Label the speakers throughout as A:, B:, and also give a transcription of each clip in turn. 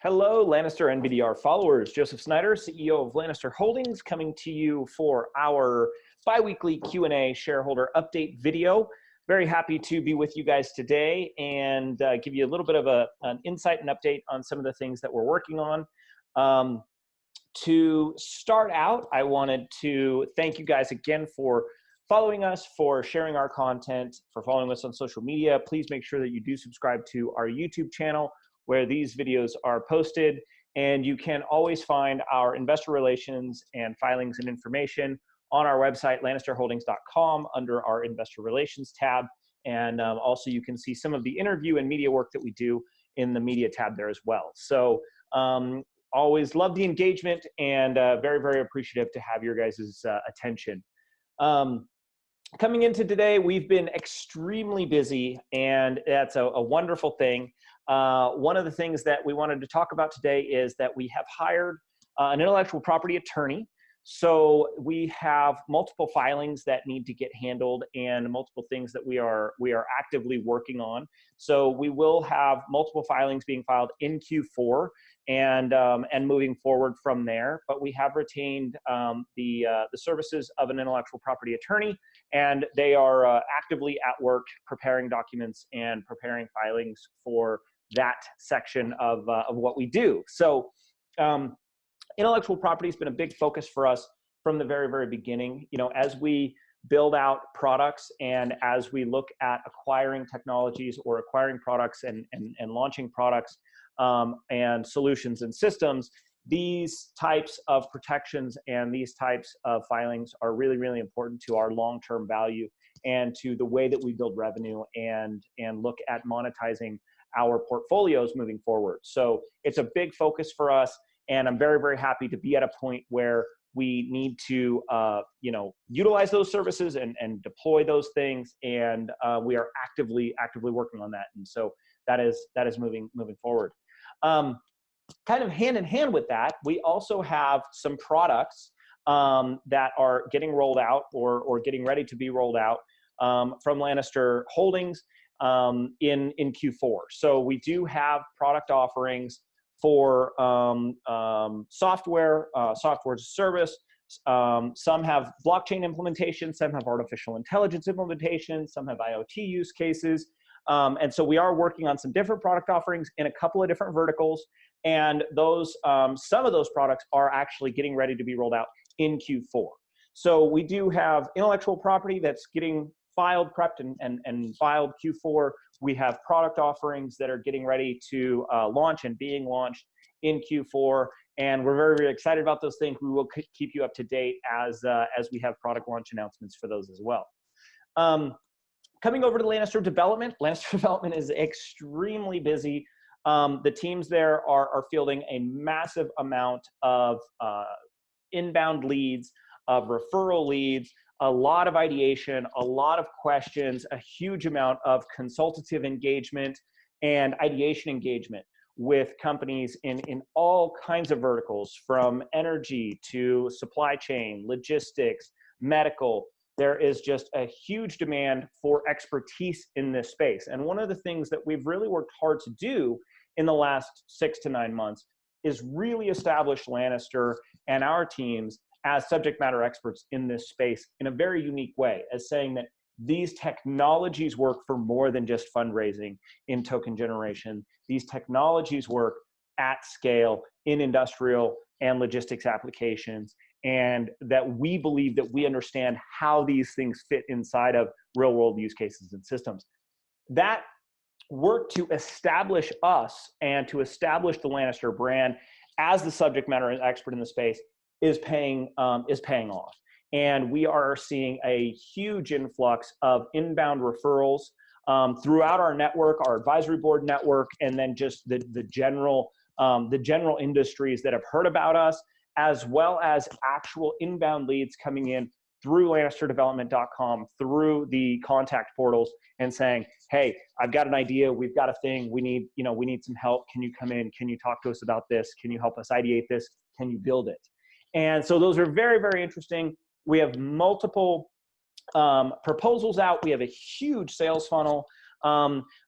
A: Hello, Lannister NBDR followers. Joseph Snyder, CEO of Lannister Holdings, coming to you for our bi-weekly Q&A shareholder update video. Very happy to be with you guys today and give you a little bit of an insight and update on some of the things that we're working on. To start out, I wanted to thank you guys again for following us, for sharing our content, for following us on social media. Please make sure that you do subscribe to our YouTube channel, where these videos are posted, and you can always find our investor relations and filings and information on our website, lannisterholdings.com, under our investor relations tab. And also you can see some of the interview and media work that we do in the media tab there as well. So always love the engagement and very, very appreciative to have your guys' attention. Coming into today, we've been extremely busy, and that's a wonderful thing. One of the things that we wanted to talk about today is that we have hired an intellectual property attorney. So we have multiple filings that need to get handled and multiple things that we are actively working on. So we will have multiple filings being filed in Q4 and moving forward from there. But we have retained the services of an intellectual property attorney, and they are actively at work preparing documents and preparing filings for that section of what we do. So intellectual property has been a big focus for us from the very, very beginning. You know, as we build out products and as we look at acquiring technologies or acquiring products and launching products and solutions and systems, these types of protections and these types of filings are really, really important to our long-term value and to the way that we build revenue and look at monetizing our portfolios moving forward. So it's a big focus for us, and I'm very, very happy to be at a point where we need to, utilize those services and deploy those things, and we are actively working on that. And so that is moving forward. Kind of hand in hand with that, we also have some products that are getting rolled out or getting ready to be rolled out from Lannister Holdings in Q4. So we do have product offerings for software as a service. Some have blockchain implementation, some have artificial intelligence implementation, some have IoT use cases. And so we are working on some different product offerings in a couple of different verticals. And those some of those products are actually getting ready to be rolled out in Q4. So we do have intellectual property that's getting filed, prepped, and filed Q4. We have product offerings that are getting ready to launch and being launched in Q4. And we're very, very excited about those things. We will keep you up to date as we have product launch announcements for those as well. Coming over to Lannister Development. Lannister Development is extremely busy. The teams there are fielding a massive amount of inbound leads, of referral leads, a lot of ideation, a lot of questions, a huge amount of consultative engagement and ideation engagement with companies in all kinds of verticals, from energy to supply chain, logistics, medical. There is just a huge demand for expertise in this space. And one of the things that we've really worked hard to do in the last 6 to 9 months is really establish Lannister and our teams as subject matter experts in this space in a very unique way, as saying that these technologies work for more than just fundraising in token generation. These technologies work at scale in industrial and logistics applications, and that we believe that we understand how these things fit inside of real world use cases and systems. That work to establish us and to establish the Lannister brand as the subject matter expert in the space is paying off. And we are seeing a huge influx of inbound referrals throughout our network, our advisory board network, and then just the general industries that have heard about us, as well as actual inbound leads coming in through LannisterDevelopment.com, through the contact portals, and saying, hey, I've got an idea, we've got a thing, we need some help. Can you come in? Can you talk to us about this? Can you help us ideate this? Can you build it? And so those are very, very interesting. We have multiple proposals out. We have a huge sales funnel.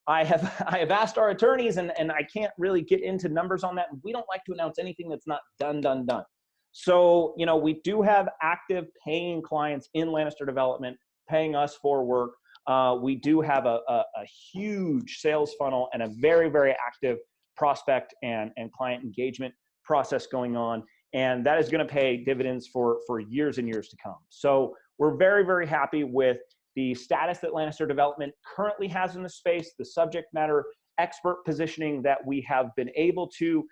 A: I have asked our attorneys, and I can't really get into numbers on that. We don't like to announce anything that's not done. So, you know, we do have active paying clients in Lannister Development paying us for work. We do have a huge sales funnel and a very, very active prospect and client engagement process going on. And that is going to pay dividends for years and years to come. So we're very, very happy with the status that Lannister Development currently has in the space, the subject matter expert positioning that we have been able to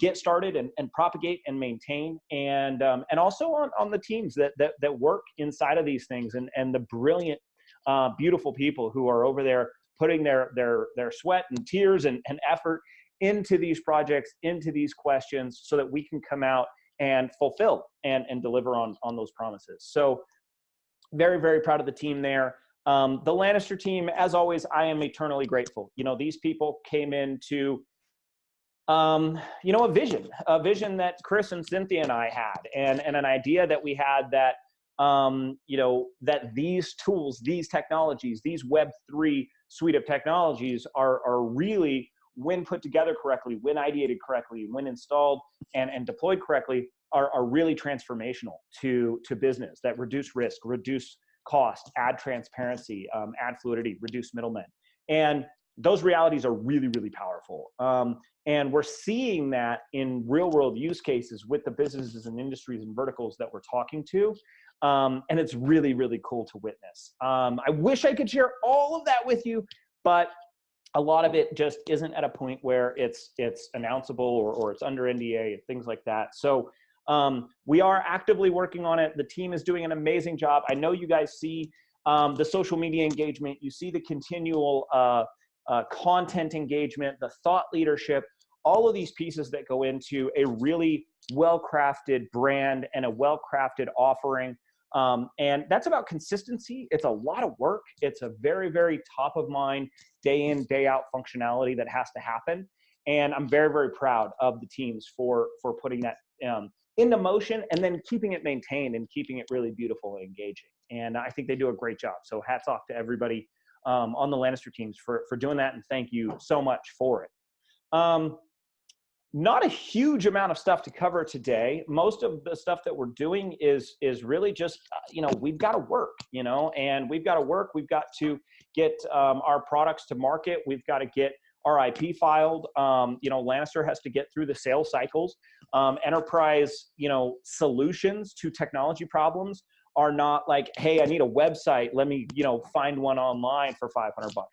A: get started and propagate and maintain, and also on the teams that work inside of these things, and the brilliant, beautiful people who are over there putting their sweat and tears and effort into these projects, into these questions, so that we can come out and fulfill and deliver on those promises. So very, very proud of the team there. The Lannister team, as always, I am eternally grateful. You know, these people came into, you know, a vision that Chris and Cynthia and I had, and an idea that we had that, you know, that these tools, these technologies, these Web3 suite of technologies are really, when put together correctly, when ideated correctly, when installed and deployed correctly, are really transformational to business, that reduce risk, reduce cost, add transparency, add fluidity, reduce middlemen. And those realities are really, really powerful. And we're seeing that in real world use cases with the businesses and industries and verticals that we're talking to. And it's really, really cool to witness. I wish I could share all of that with you, but a lot of it just isn't at a point where it's announceable or it's under NDA and things like that. So we are actively working on it. The team is doing an amazing job. I know you guys see the social media engagement. You see the continual content engagement, the thought leadership, all of these pieces that go into a really well-crafted brand and a well-crafted offering. And that's about consistency. It's a lot of work. It's a very, very top of mind, day in, day out functionality that has to happen. And I'm very, very proud of the teams for putting that into motion and then keeping it maintained and keeping it really beautiful and engaging. And I think they do a great job. So hats off to everybody on the Lannister teams for doing that. And thank you so much for it. Not a huge amount of stuff to cover today. Most of the stuff that we're doing is really just, you know, we've got to work, you know, and we've got to work. We've got to get our products to market. We've got to get our IP filed. You know, Lannister has to get through the sales cycles. Enterprise, you know, solutions to technology problems are not like, hey, I need a website. Let me, you know, find one online for $500.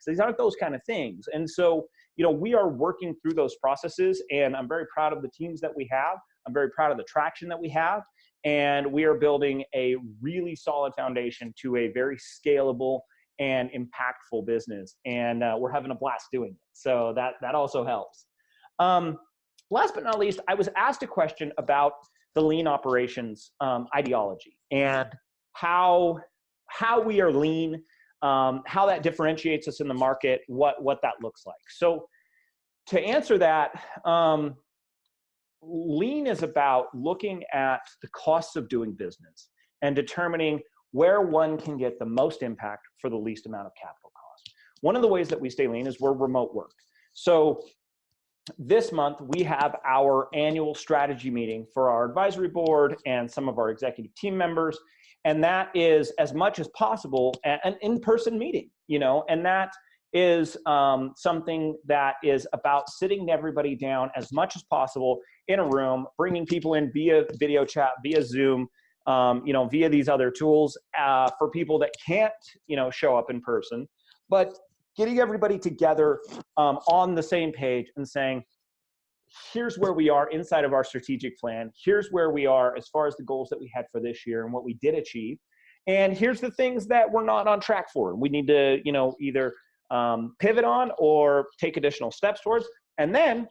A: These aren't those kind of things. And so, you know, we are working through those processes, and I'm very proud of the teams that we have. I'm very proud of the traction that we have, and we are building a really solid foundation to a very scalable and impactful business. And we're having a blast doing it. So that also helps. Last but not least, I was asked a question about the lean operations ideology and how we are lean, how that differentiates us in the market, what that looks like. So to answer that, lean is about looking at the costs of doing business and determining where one can get the most impact for the least amount of capital cost. One of the ways that we stay lean is we're remote work. So this month, we have our annual strategy meeting for our advisory board and some of our executive team members. And that is, as much as possible, an in-person meeting, you know, and that is something that is about sitting everybody down as much as possible in a room, bringing people in via video chat, via Zoom, you know, via these other tools for people that can't, you know, show up in person, but getting everybody together on the same page and saying, here's where we are inside of our strategic plan. Here's where we are as far as the goals that we had for this year and what we did achieve. And here's the things that we're not on track for. We need to, you know, either pivot on or take additional steps towards. And then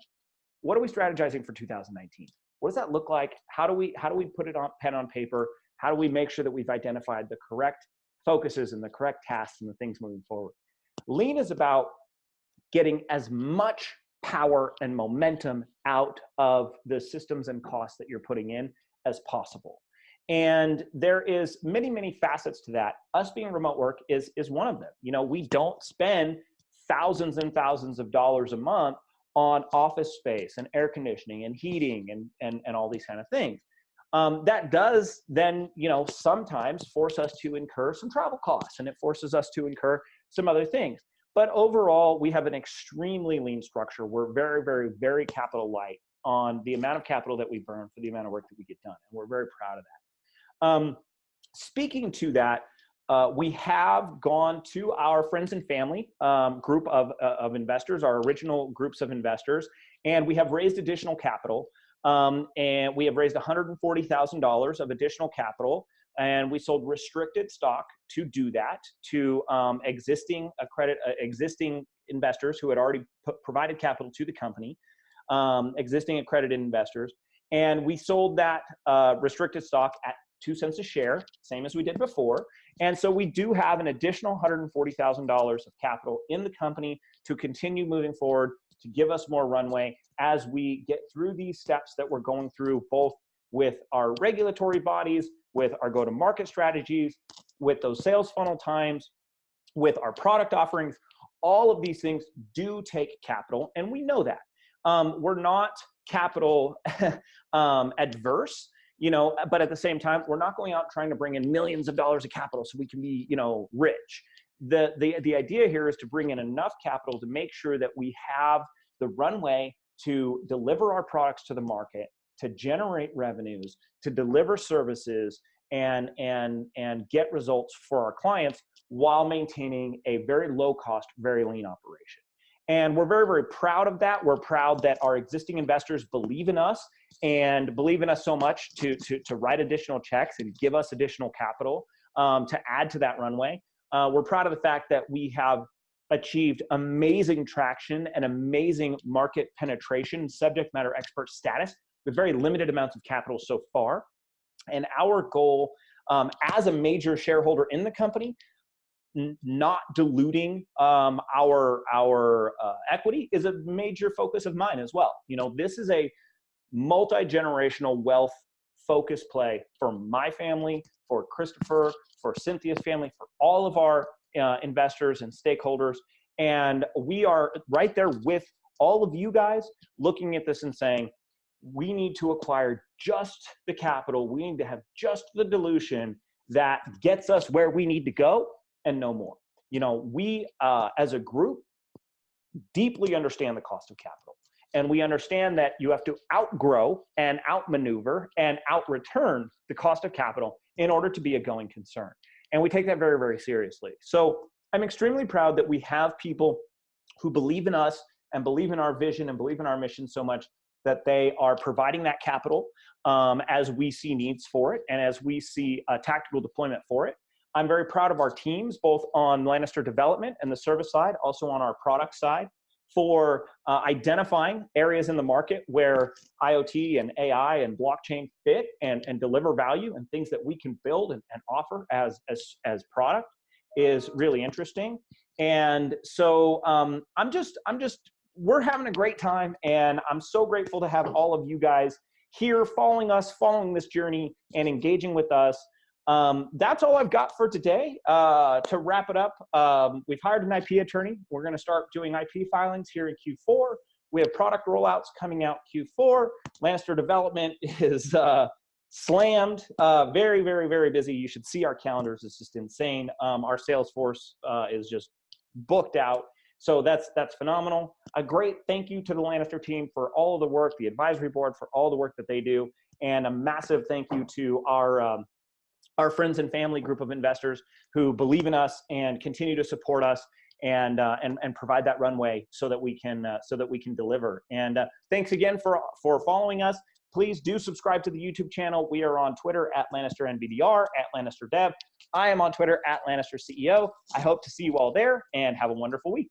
A: what are we strategizing for 2019? What does that look like? How do we put it on pen on paper? How do we make sure that we've identified the correct focuses and the correct tasks and the things moving forward? Lean is about getting as much power and momentum out of the systems and costs that you're putting in as possible. And there is many, many facets to that. Us being remote work is one of them. You know, we don't spend thousands and thousands of dollars a month on office space and air conditioning and heating and all these kind of things. That does then, sometimes force us to incur some travel costs, and it forces us to incur some other things. But overall, we have an extremely lean structure. We're very, very, very capital light on the amount of capital that we burn for the amount of work that we get done. And we're very proud of that. Speaking to that, we have gone to our friends and family group of investors, our original groups of investors, and we have raised additional capital. And we have raised $140,000 of additional capital, and we sold restricted stock to do that to existing investors who had already provided capital to the company, existing accredited investors, and we sold that restricted stock at 2 cents a share, same as we did before. And so we do have an additional $140,000 of capital in the company to continue moving forward, to give us more runway as we get through these steps that we're going through, both with our regulatory bodies, with our go-to-market strategies, with those sales funnel times, with our product offerings. All of these things do take capital, and we know that. We're not capital adverse, but at the same time, we're not going out trying to bring in millions of dollars of capital so we can be, rich. The idea here is to bring in enough capital to make sure that we have the runway to deliver our products to the market, to generate revenues, to deliver services, and get results for our clients while maintaining a very low cost, very lean operation. And we're very, very proud of that. We're proud that our existing investors believe in us and believe in us so much to write additional checks and give us additional capital to add to that runway. We're proud of the fact that we have achieved amazing traction and amazing market penetration, subject matter expert status with very limited amounts of capital so far. And our goal as a major shareholder in the company, not diluting our equity, is a major focus of mine as well. This is a multi-generational wealth focus play for my family, for Christopher, for Cynthia's family, for all of our investors and stakeholders. And we are right there with all of you guys looking at this and saying, we need to acquire just the capital. We need to have just the dilution that gets us where we need to go and no more. We as a group deeply understand the cost of capital. And we understand that you have to outgrow and outmaneuver and outreturn the cost of capital in order to be a going concern. And we take that very, very seriously. So I'm extremely proud that we have people who believe in us and believe in our vision and believe in our mission so much that they are providing that capital as we see needs for it and as we see a tactical deployment for it. I'm very proud of our teams, both on Lannister Development and the service side, also on our product side, for identifying areas in the market where IoT and AI and blockchain fit and deliver value, and things that we can build and offer as product is really interesting. And so we're having a great time, and I'm so grateful to have all of you guys here following us, following this journey and engaging with us. That's all I've got for today. To wrap it up, we've hired an IP attorney. We're going to start doing IP filings here in Q4. We have product rollouts coming out Q4. Lannister Development is slammed, very, very, very busy. You should see our calendars. It's just insane. Our sales force is just booked out. So that's phenomenal. A great thank you to the Lannister team for all of the work, the advisory board for all the work that they do, and a massive thank you to our friends and family group of investors who believe in us and continue to support us and provide that runway so that we can deliver. And thanks again for following us. Please do subscribe to the YouTube channel. We are on Twitter at LannisterNBDR, at Lannister Dev. I am on Twitter at Lannister CEO. I hope to see you all there, and have a wonderful week.